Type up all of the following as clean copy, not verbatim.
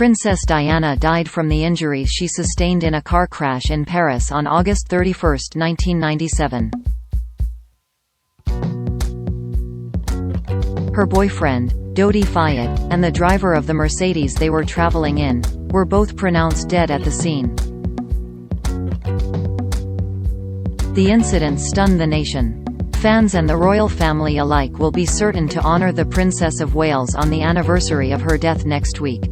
Princess Diana died from the injuries she sustained in a car crash in Paris on August 31, 1997. Her boyfriend, Dodi Fayed, and the driver of the Mercedes they were traveling in, were both pronounced dead at the scene. The incident stunned the nation. Fans and the royal family alike will be certain to honor the Princess of Wales on the anniversary of her death next week.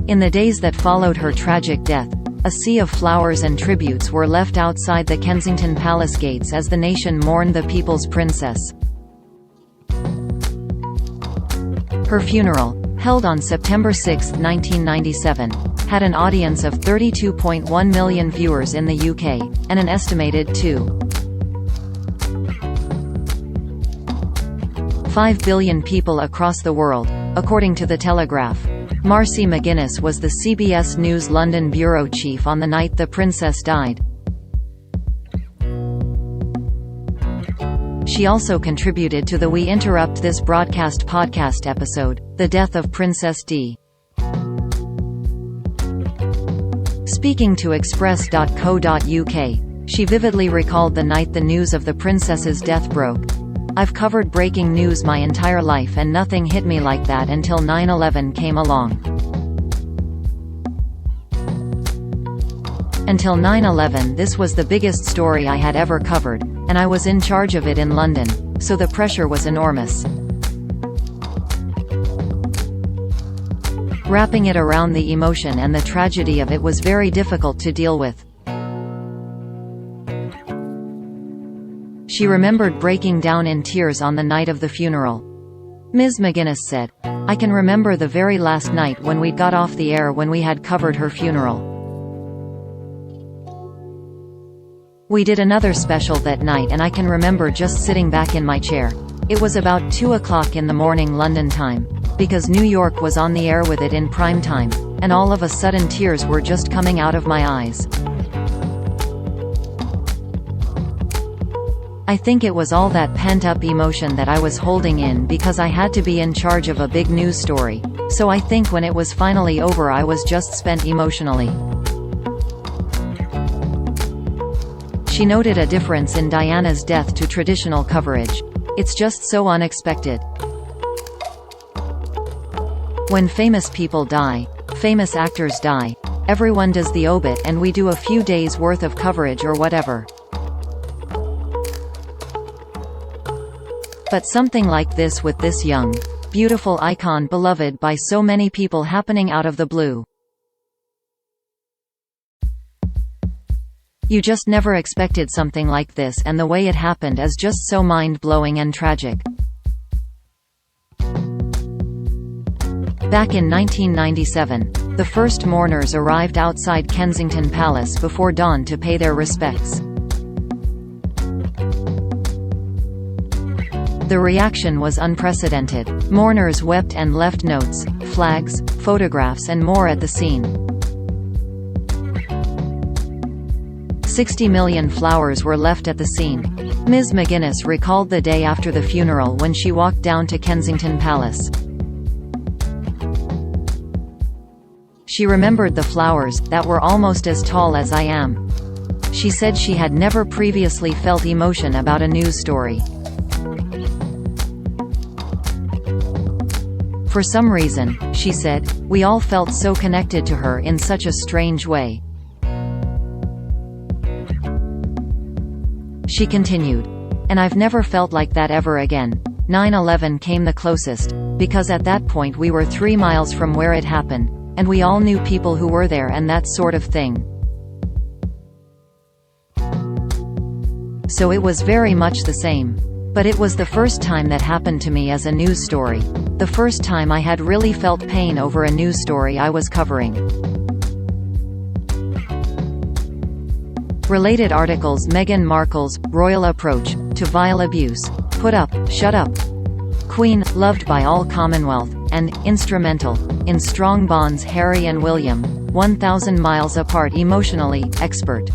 In the days that followed her tragic death, a sea of flowers and tributes were left outside the Kensington Palace gates as the nation mourned the people's princess. Her funeral, held on September 6, 1997, had an audience of 32.1 million viewers in the UK, and an estimated 2.5 billion people across the world, according to The Telegraph. Marcy McGuinness was the CBS News London bureau chief on the night the princess died. She also contributed to the We Interrupt This Broadcast podcast episode, The Death of Princess Di. Speaking to Express.co.uk, she vividly recalled the night the news of the princess's death broke. "I've covered breaking news my entire life and nothing hit me like that until 9/11 came along. Until 9/11 this was the biggest story I had ever covered, and I was in charge of it in London, so the pressure was enormous." Wrapping it around the emotion and the tragedy of it was very difficult to deal with. She remembered breaking down in tears on the night of the funeral. Ms. McGuinness said, "I can remember the very last night when we got off the air when we had covered her funeral. We did another special that night and I can remember just sitting back in my chair. It was about 2 o'clock in the morning London time, because New York was on the air with it in prime time, and all of a sudden tears were just coming out of my eyes. I think it was all that pent-up emotion that I was holding in because I had to be in charge of a big news story, so I think when it was finally over I was just spent emotionally." She noted a difference in Diana's death to traditional coverage. "It's just so unexpected. When famous people die, famous actors die, everyone does the obit and we do a few days' worth of coverage or whatever. But something like this with this young, beautiful icon beloved by so many people happening out of the blue. You just never expected something like this, and the way it happened is just so mind-blowing and tragic." Back in 1997, the first mourners arrived outside Kensington Palace before dawn to pay their respects. The reaction was unprecedented. Mourners wept and left notes, flags, photographs and more at the scene. 60 million flowers were left at the scene. Ms. McGuinness recalled the day after the funeral when she walked down to Kensington Palace. She remembered the flowers, that were almost as tall as I am. She said she had never previously felt emotion about a news story. For some reason, she said, we all felt so connected to her in such a strange way. She continued, and I've never felt like that ever again. 9/11 came the closest, because at that point we were 3 miles from where it happened, and we all knew people who were there and that sort of thing. So it was very much the same. But it was the first time that happened to me as a news story. The first time I had really felt pain over a news story I was covering. Related articles: Meghan Markle's royal approach to vile abuse, put up, shut up. Queen, loved by all Commonwealth, and instrumental in strong bonds Harry and William, 1,000 miles apart emotionally, expert.